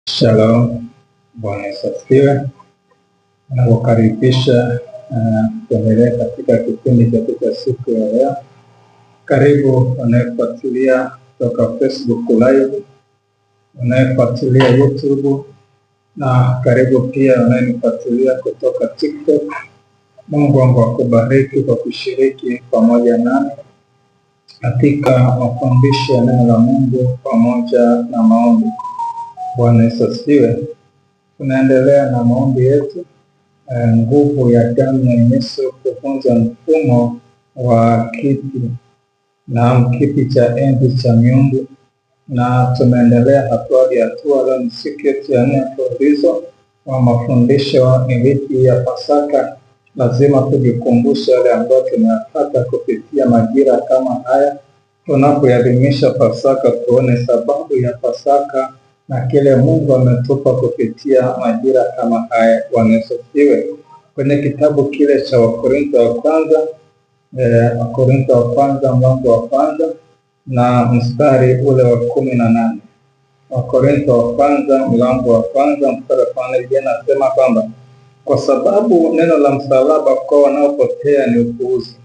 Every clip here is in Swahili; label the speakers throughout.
Speaker 1: Shalom, Bwana Yesu asifiwe. Nakukaribisha kuendelea katika kipindi cha siku ya leo. Karibu unayefuatilia kutoka Facebook Live, unayefuatilia YouTube, na karibu pia unayenifuatilia kutoka TikTok. Mungu wangu akubariki kwa kushiriki pamoja nami katika mafundisho ya neno la Mungu pamoja na maombi. Bwana Yesu asifiwe. Tunaendelea na maombi yetu, nguvu ya damu ya Yesu kuvunja mfumo wa kiti cha enzi cha miungu, na tumeendelea hatua hadi hatua. Leo ni siku yetu ya 4 mfululizo wa mafundisho. Ni wiki ya Pasaka. Lazima tujikumbushe yale ambayo tumeyapata kupitia majira kama haya. Tunapoadhimisha Pasaka, tuone sababu ya Pasaka na kile Mungu ametupa kupitia majira kama haya. Bwana Yesu asifiwe. Kwenye kitabu kile cha Wakorintho wa kwanza mlango wa kwanza na mstari ule wa 18. Wakorintho wa kwanza mlango wa kwanza mstari wa 18 nasema kwamba kwa sababu neno la msalaba kwa wanaopotea ni upuuzi,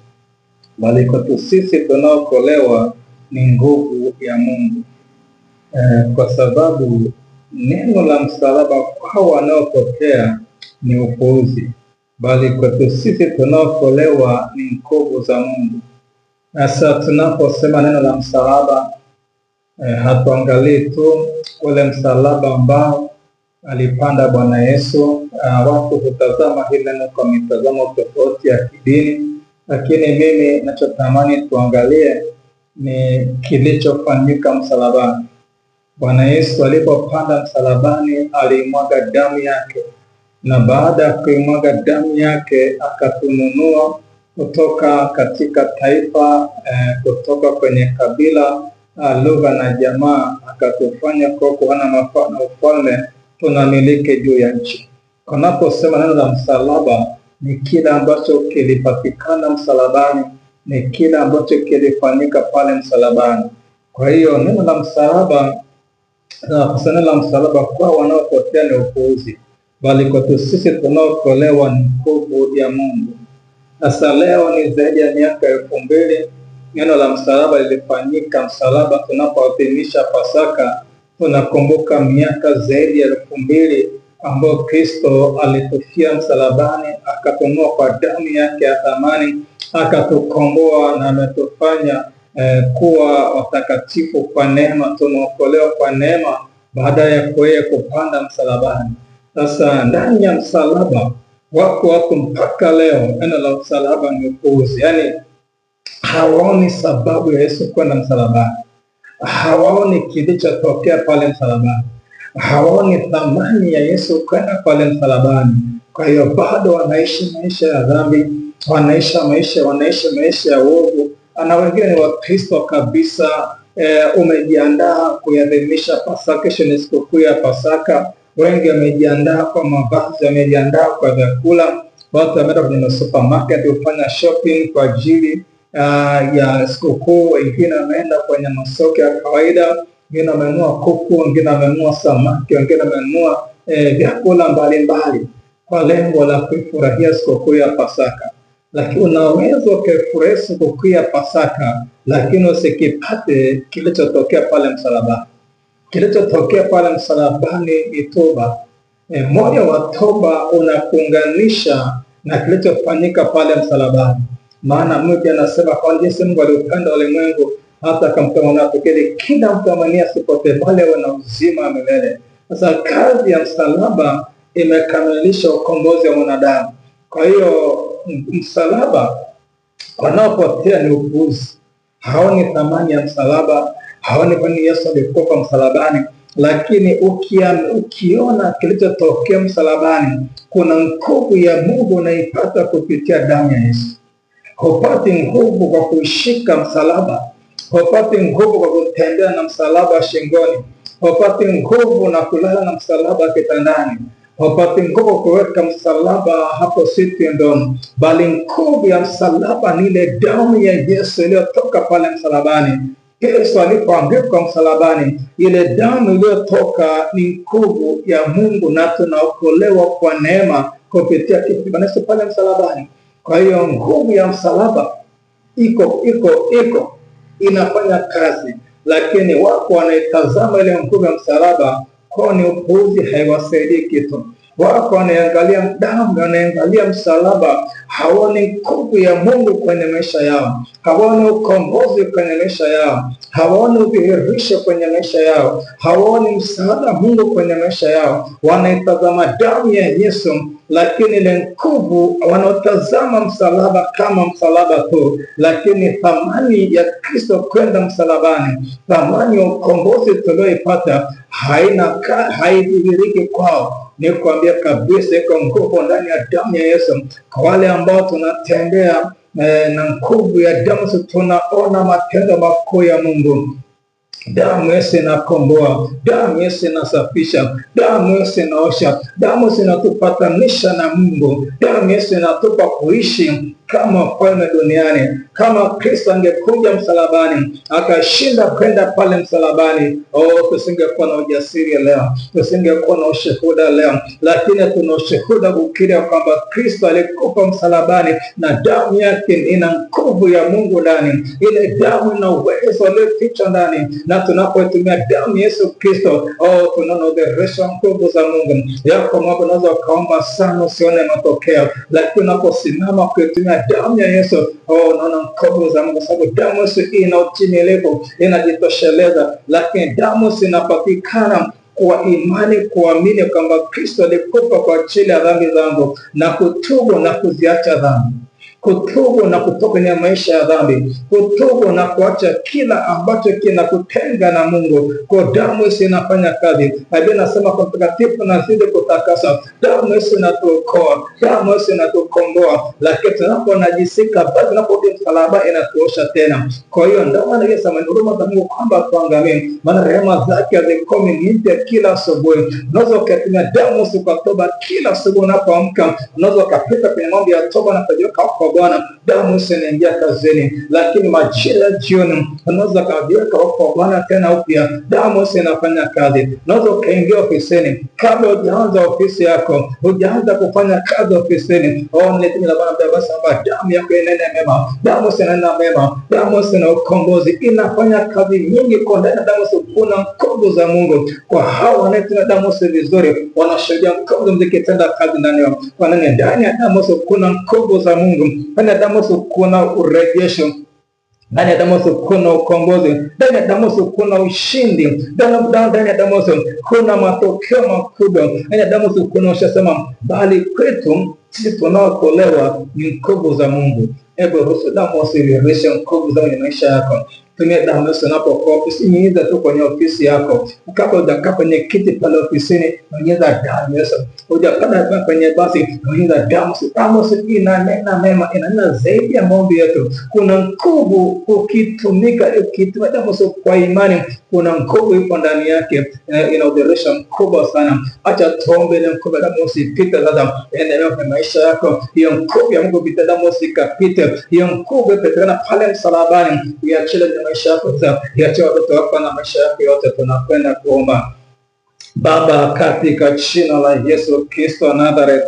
Speaker 1: bali kwetu sisi tunaokolewa ni nguvu ya Mungu. Kwa sababu neno la msalaba kwa wanaopotea ni upuuzi, bali kwetu sisi tunaokolewa ni nguvu za Mungu. Sasa tunaposema neno la msalaba, hatuangalii tu ule msalaba ambao alipanda Bwana Yesu. Watu hutazama hili neno kwa mitazamo tofauti ya kidini, lakini mimi ninachotamani tuangalie ni kilichofanyika msalabani. Bwana Yesu alipopanda msalabani alimwaga damu yake, na baada ya kuimwaga damu yake akatununua kutoka katika taifa, kutoka kwenye kabila, lugha na jamaa, akatufanya kuwa na ufalme tunamiliki juu ya nchi. Kunaposema neno la msalaba, ni kile ambacho kilipatikana msalabani, ni kile ambacho kilifanyika pale msalabani. Kwa hiyo neno la msalaba, neno la msalaba kwa wanaopotea ni upuuzi, bali kwetu sisi tunaokolewa ni nguvu ya Mungu. Sasa leo ni zaidi ya miaka 2000 neno la msalaba lilifanyika. Msalaba, tunapoadhimisha Pasaka, tunakumbuka miaka zaidi ya 2000 ambao Kristo alitufia msalabani, akatunua kwa damu yake ya thamani, akatukomboa na ametufanya kuwa watakatifu kwa neema. Tumeokolewa kwa neema baada ya yeye kupanda msalabani. Sasa ndani ya msalaba wako mpaka leo neno la msalaba ni upuuzi. Yaani hawaoni sababu ya Yesu kwenda msalabani, hawaoni kilichotokea pale msalabani, hawaoni thamani ya Yesu kwenda pale msalabani. Kwa hiyo bado wanaishi maisha ya dhambi, wanaishi maisha ya uovu. Na wengine ni Wakristo kabisa. Umejiandaa kuadhimisha Pasaka, kesho ni sikukuu ya Pasaka. Wengi wamejiandaa kwa mavazi, wamejiandaa kwa vyakula. Watu wameenda kwenye supermarket kufanya shopping kwa ajili ya sikukuu. Wengine wameenda kwenye masoko ya kawaida, wengine wamenunua kuku, wengine wamenunua samaki, wengine wamenunua vyakula mbalimbali kwa lengo la kuifurahia sikukuu ya Pasaka. Lakini unaweza ukafurahia sikukuu ya Pasaka, lakini usikipate kilichotokea pale msalabani. Kilichotokea pale msalabani ni toba. Moyo wa toba unakuunganisha na kilichofanyika pale msalabani. Maana Mungu anasema kwa jinsi Mungu aliupenda ulimwengu hata akamtoa mwanawe pekee, ili kila mtu amwaminie asipotee bali awe na uzima wa milele. Sasa kazi ya msalaba imekamilisha ukombozi wa mwanadamu. Kwa hiyo msalaba, wanaopotea ni upuuzi. Haoni thamani ya msalaba, haoni kwa nini Yesu alikufa msalabani. Lakini ukiona kilichotokea msalabani, kuna nguvu ya Mungu unaipata kupitia damu ya Yesu. Hupati nguvu kwa kushika msalaba, hupati nguvu kwa kutembea na msalaba shingoni, hupati nguvu na kulala na msalaba kitandani, hupati nguvu kuweka msalaba hapo sitting room, bali nguvu ya msalaba ni ile damu ya Yesu iliyotoka pale msalabani Yesu alipoanguka msalabani, ile damu iliyotoka ni nguvu ya Mungu, na tunaokolewa kwa neema kupitia kifo cha Yesu pale msalabani. Kwa hiyo nguvu ya msalaba iko inafanya kazi, lakini wako wanaitazama ile nguvu ya msalaba kwa ni upuuzi, haiwasaidii kitu. Wako wanaangalia damu, wanaangalia msalaba, hawaoni nguvu ya Mungu kwenye maisha yao, hawaoni ukombozi kwenye maisha yao, hawaoni udhihirisho kwenye maisha yao, hawaoni msaada Mungu kwenye maisha yao. Wanaitazama damu ya Yesu, lakini ile nguvu, wanaotazama msalaba kama msalaba tu, lakini thamani ya Kristo kwenda msalabani, thamani ya ukombozi tulioipata haidhihiriki kwao. Ni kuambia kabisa, iko nguvu ndani ya damu ya Yesu. Kwa wale ambao tunatembea na nguvu ya damu, tunaona matendo makuu ya Mungu. Damu Yesu inakomboa, damu Yesu inasafisha, damu Yesu inaosha, damu Yesu inatupatanisha na Mungu, damu Yesu inatupa kuishi kama mfalme duniani. Kama Kristo angekuja msalabani akashinda kwenda pale msalabani, tusingekuwa na ujasiri leo, tusingekuwa na ushuhuda leo, lakini tuna ushuhuda kukiri kwamba Kristo alikufa msalabani na damu yake ina nguvu ya Mungu ndani. Ile damu ina uwezo uliofichwa ndani, na tunapotumia damu Yesu Kristo, tunaona udhihirisho nguvu za Mungu. Yako mambo unaweza ukaomba sana usione matokeo, lakini unaposimama kuitumia damu ya Yesu, unaona nguvu za Mungu, sababu damu Yesu ina utimilifu, inajitosheleza. Lakini damu zinapatikana kwa imani, kuamini kwamba Kristo alikufa kwa ajili ya dhambi zangu, na kutubu na kuziacha dhambi, kutubu na kutoka kwenye maisha ya dhambi, kutubu na kuacha kila ambacho kinakutenga na Mungu. Kwa damu Yesu inafanya kazi. Biblia inasema kwa mtakatifu nazidi kutakasa. Damu Yesu inatuokoa, damu Yesu inatukomboa, lakini tunaponajisika, basi tunaporudi msalaba inatuosha tena. Kwa hiyo ndio maana Yesu amenuruma za Mungu kwamba tuangamie, maana rehema zake hazikomi, ni mpya kila asubuhi. Unaweza ukatumia damu Yesu kwa toba kila asubuhi unapoamka, unaweza ukapita kwenye mambo ya toba na kujiweka kwa Bwana, damu Yesu inaingia kazini. Lakini majira jioni unaweza kaviweka kwa Bwana tena upya, damu Yesu inafanya kazi. Unaweza ukaingia ofisini, kabla hujaanza ofisi yako, hujaanza kufanya kazi ofisini, nitumie la Bwana basi, damu yako inene mema, damu Yesu inena mema, damu Yesu na ukombozi inafanya kazi nyingi. Kwa ndani damu Yesu kuna nguvu za Mungu. Kwa hao wanaotumia damu Yesu vizuri, wanashuhudia nguvu zikitenda kazi ndani yao. Kwa nini? Ndani ya damu Yesu kuna nguvu za Mungu, ndani ya damu Yesu kuna urejesho, ndani ya damu Yesu kuna ukombozi, ndani ya damu Yesu kuna ushindi, ndani ya damu Yesu kuna matokeo makubwa, ndani ya damu Yesu kuna ushasema, bali kwetu sisi tunaokolewa ni nguvu za Mungu. Hebu ruhusu damu Yesu irishe nguvu za maisha yako. Tumia damu Yesu unapokuwa ofisini, nyunyiza tu kwenye ofisi yako. Kabla hujakaa kwenye kiti pale ofisini, nyunyiza damu Yesu. Hujapanda kwenye basi, nyunyiza damu Yesu. Damu Yesu inanena mema, inanena zaidi ya maombi yetu. Kuna nguvu ukitumia damu Yesu kwa imani, kuna nguvu ipo ndani yake, inaudhihirisha mkubwa sana. Acha tuombe ile nguvu ya damu Yesu ipite sasa, endelea kwa maisha yako. Hiyo nguvu ya Mungu ipite, damu Yesu ikapite. Hiyo nguvu ipatikana pale msalabani, iachile maisha yako sasa, iache watoto wako na maisha yako yote. Tunakwenda kuomba. Baba, katika jina la Yesu Kristo Nazareth,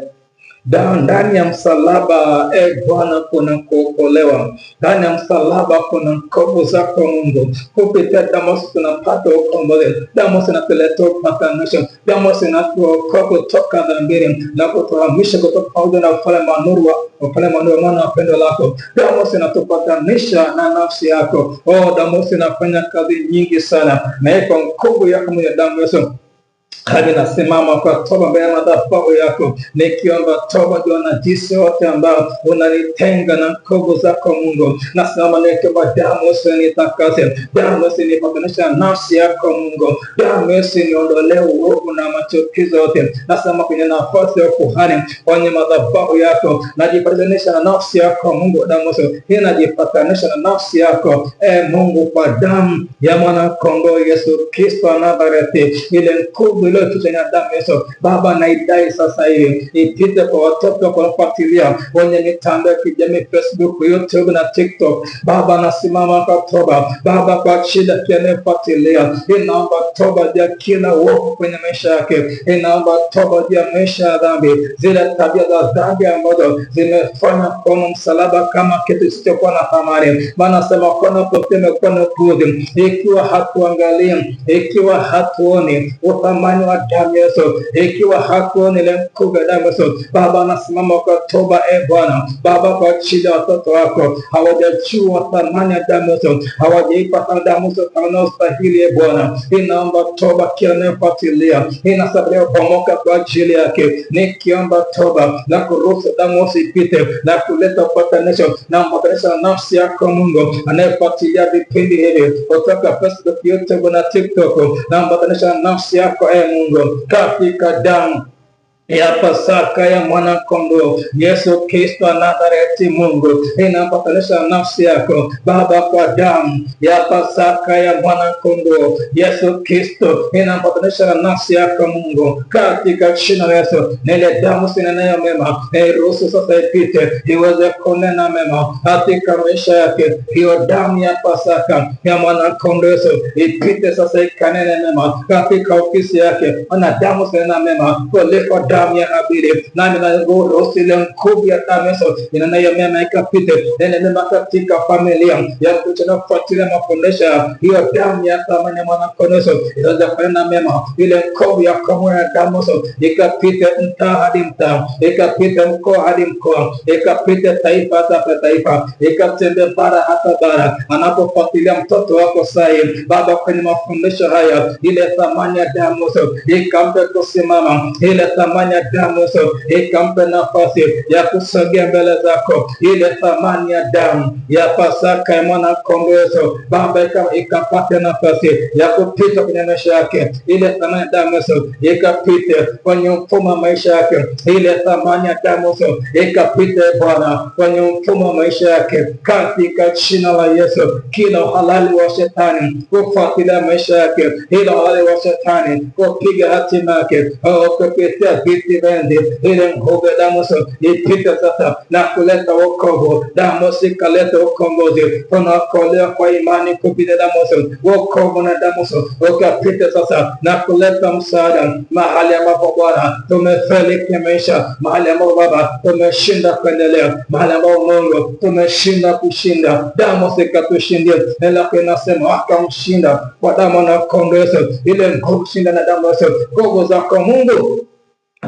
Speaker 1: ndani ya msalaba Bwana kuna kuokolewa, ndani ya msalaba kuna nguvu zako Mungu. Kupitia damu Yesu tunapata ukombozi, damu Yesu inatuleta upatanisho, damu Yesu inatuokoa kutoka dhambini na kutuhamisha kutoka pamoja na ufalme wa nuru wa mwana wa pendo lako. Damu Yesu inatupatanisha na nafsi yako. Damu Yesu inafanya kazi nyingi sana, na iko nguvu yako mwenye damu Yesu. Hadi nasimama kwa toba mbele ya madhabahu yako, nikiomba toba juu ya najisi wote ambao unanitenga na nguvu zako Mungu. Nasimama nikiomba damu Yesu nitakase, damu Yesu nipatanisha nafsi yako Mungu, damu Yesu niondolee uovu na machukizo yote. Nasimama kwenye nafasi ya kuhani kwenye madhabahu yako, najipatanisha na nafsi yako Mungu. Damu Yesu inajipatanisha na nafsi yako Mungu, kwa damu ya mwana kondoo Yesu Kristo Nazareti. Ile nguvu iliyopita na damu Yesu. Baba, naidai sasa hivi ipite kwa watoto kufuatilia kwenye mitandao ya kijamii, Facebook, YouTube na TikTok. Baba, nasimama kwa toba Baba, kwa shida kianayofuatilia, inaomba toba ya kila uovu kwenye maisha yake, inaomba toba ya maisha ya dhambi, zile tabia za dhambi ambazo zimefanya kwa msalaba kama kitu kisichokuwa na thamani. Maana sema kono poteme kono pudhi, ikiwa hatuangalia, ikiwa hatuoni uthamani wa damu Yesu, ikiwa hatuoni ile mkuga damu Yesu. Baba, nasimama kwa toba Bwana. Baba, kwa shida watoto wako hawajajua thamani ya damu Yesu, hawajaipa damu Yesu inayostahili Bwana. Inaomba toba kila anayefuatilia, inasababisha pomoka kwa ajili yake, nikiomba toba na kuruhusu damu Yesu ipite na kuleta upatanisho na mpatanisho na nafsi yako Mungu anayefuatilia vipindi hivi kutoka Facebook, YouTube na TikTok, na mpatanisho na nafsi yako Mungu katika damu ya Pasaka ya mwana kondoo Yesu Kristo wa Nazareti. Mungu, inapatanisha nafsi yako Baba kwa damu ya Pasaka ya mwana kondoo Yesu Kristo, inapatanisha nafsi yako Mungu katika jina la Yesu. Nile damu sinenayo mema, ruhusu sasa ipite iweze kunena mema katika maisha yake. Hiyo damu ya Pasaka ya mwana kondoo Yesu ipite sasa ikanene mema katika ofisi yake. Ana damu sinena mema kuliko damu ya Habili, nami na ruhusu ile nguvu ya damu Yesu inanayo mema ikapite, nene mema katika familia ya kufuatilia mafundisho. Hiyo damu ya thamani ya mwana kondoo Yesu iweze kunena mema, ile nguvu ya kamwe ya damu Yesu ikapite mtaa hadi mtaa, ikapite mkoa hadi mkoa, ikapite taifa hata taifa, ikatembe bara hata bara. Anapofuatilia mtoto wako sai Baba kwenye mafundisho haya, ile thamani ya damu Yesu ikampe kusimama, ile thamani ya damu Yesu ikampe nafasi ya kusogea mbele zako, ile thamani ya damu ya Pasaka ya mwana kondoo Yesu Baba ikapate nafasi ya kupita kwenye maisha yake, ile thamani ya damu Yesu ikapite kwenye mfumo wa maisha yake, ile thamani ya damu Yesu ikapite Bwana kwenye mfumo wa maisha yake katika jina la Yesu. Kila uhalali wa shetani kufuatilia maisha yake, ila uhalali wa shetani kupiga hatima yake kupitia viti vendi, ile nguvu ya damu Yesu ipite sasa na kuleta wokovu. Damu Yesu ikaleta ukombozi, tunaokolewa kwa imani kupitia damu Yesu. Wokovu na damu Yesu ukapite sasa na kuleta msaada mahali ambapo Bwana tumefeli kimaisha, mahali ambapo Baba tumeshinda kuendelea, mahali ambapo Mungu tumeshinda kushinda. Damu Yesu ikatushindia, ila inasema akamshinda kwa damu na kondoo Yesu, ile nguvu shinda na damu Yesu. Nguvu zako Mungu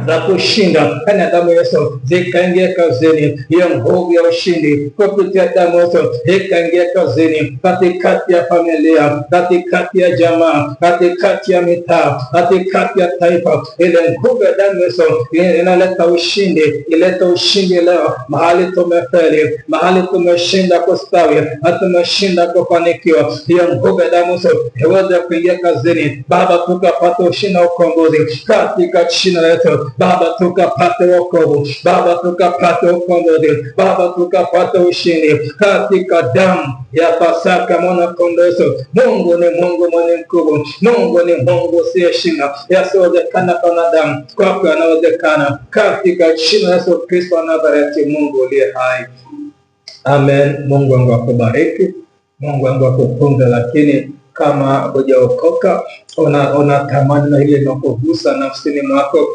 Speaker 1: za kushinda ndani ya damu Yesu zikaingia kazini. Hiyo nguvu ya ushindi kupitia damu Yesu ikaingia kazini, katikati ya familia, katikati ya jamaa, katikati ya mitaa, katikati ya taifa. Ile nguvu ya damu Yesu inaleta ushindi, ileta ushindi leo mahali tumefeli, mahali tumeshinda kustawi, tumeshinda kufanikiwa. Hiyo nguvu ya damu Yesu iweze kuingia kazini Baba, tukapata ushindi na ukombozi katika jina la Yesu. Baba, tukapate wokovu Baba, tukapate ukombozi Baba, tukapate ushindi katika damu ya Pasaka mwana kondoo Yesu. Mungu ni Mungu mwenye nguvu, Mungu ni Mungu usiyeshinda, yasiwezekana kwa wanadamu, kwako yanawezekana katika jina la Yesu Kristo wa Nazareti, Mungu uliye hai. Amen. Mungu wangu akubariki, Mungu wangu akutunze. Lakini kama hujaokoka, unatamani na ile inakugusa nafsini mwako,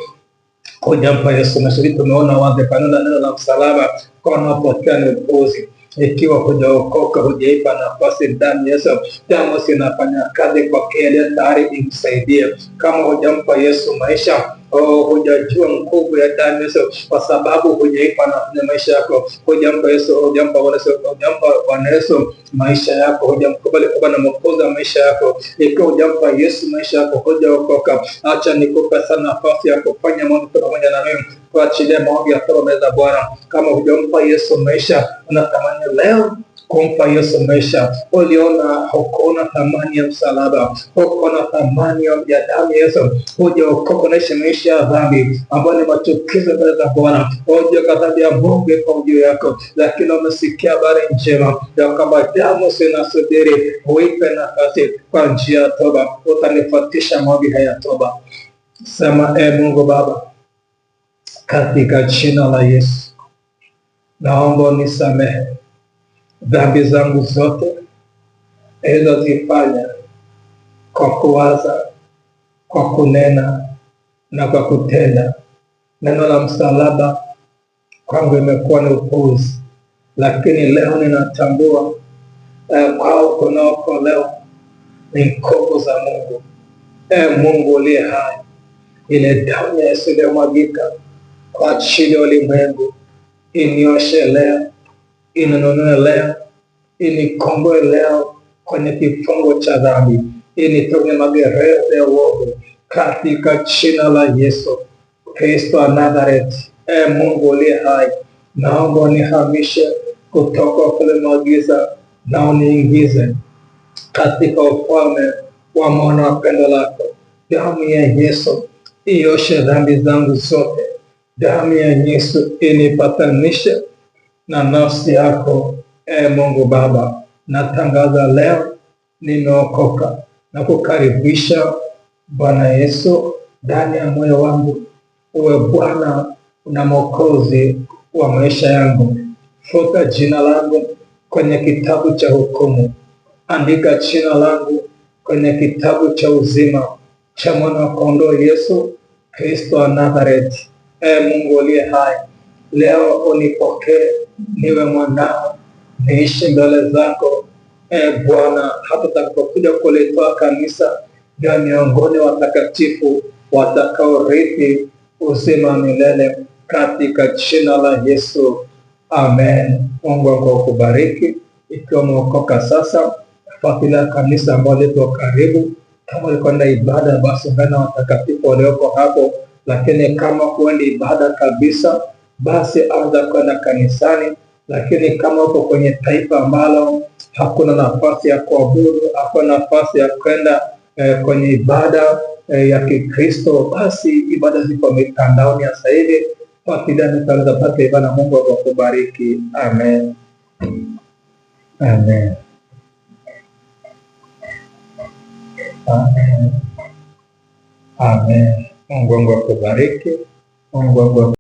Speaker 1: hujampa Yesu Masihi, tumeona wazi kanuni neno la msalaba kwa wanaopokea ni upuzi. Ikiwa hujaokoka, hujaipa nafasi damu Yesu, damu inafanya kazi kwa kile tayari imsaidie. Kama hujampa Yesu maisha, hujajua nguvu ya damu Yesu, kwa sababu hujaipa na maisha yako, hujampa Yesu, hujampa Bwana Yesu maisha yako, hujamkubali kuwa na mwokozi wa maisha yako. Ikiwa hujampa Yesu maisha yako, hujaokoka, acha nikupe sana nafasi ya kufanya mambo pamoja na mimi, kuachilia maombi ya toba mbele za Bwana. Kama hujampa Yesu maisha, unatamani leo kumpa Yesu maisha, uliona hukuona thamani ya msalaba, hukuona thamani ya damu Yesu, hujaokoka, unaishi maisha ya dhambi ambayo ni machukizo mbele za Bwana, hujua ghadhabu ya Mungu iko juu yako, lakini umesikia habari njema ya kwamba damu inasubiri, uipe nafasi kwa njia ya toba. Utanifuatisha maombi haya ya toba. Sema, Mungu Baba, katika jina la Yesu, naomba unisamehe dhambi zangu zote nilizozifanya kwa kuwaza, kwa kunena na kwa kutenda. Neno la msalaba kwangu imekuwa ni upuuzi, lakini leo ninatambua kwao kunaokolewa ni nguvu za Mungu. Mungu uliye hai, ile damu ya Yesu iliyomwagika kwa ajili ya ulimwengu inioshe leo, ininunue leo, inikomboe leo kwenye kifungo cha dhambi, initoe magereza ya uovu katika jina la Yesu Kristo wa Nazareti. Mungu uliye hai, naomba unihamishe kutoka ufalme wa giza na uniingize katika ufalme wa mwana wa pendo lako. Damu ya Yesu ioshe dhambi zangu zote. Damu ya Yesu inipatanishe na nafsi yako. Mungu Baba, natangaza leo nimeokoka na kukaribisha Bwana Yesu ndani ya moyo wangu, uwe Bwana na Mwokozi wa maisha yangu. Futa jina langu kwenye kitabu cha hukumu, andika jina langu kwenye kitabu cha uzima cha mwana wa kondoo Yesu Kristo wa Nazareti. Mungu aliye hai, leo unipokee niwe mwanao, niishi mbele zako Bwana, hata utakapokuja kulitoa kanisa ya miongoni watakatifu watakaorithi uzima milele, katika jina la Yesu, amen. Mungu akubariki. Ikiwa umeokoka sasa, fuatilia kanisa ambalo liko karibu. Kama ulikwenda ibada, basi ungana na watakatifu walioko hapo, lakini kama huendi ibada kabisa, basi anza kwenda kanisani. Lakini kama uko kwenye taifa ambalo hakuna nafasi ya kuabudu, hakuna nafasi ya kwenda kwenye ibada ya Kikristo, basi ibada ziko mitandaoni sasa hivi. Fuatilia mitandao pata ibada. Mungu akubariki. Amen. Amen. Amen. Amen. Mungu akubariki. Mungu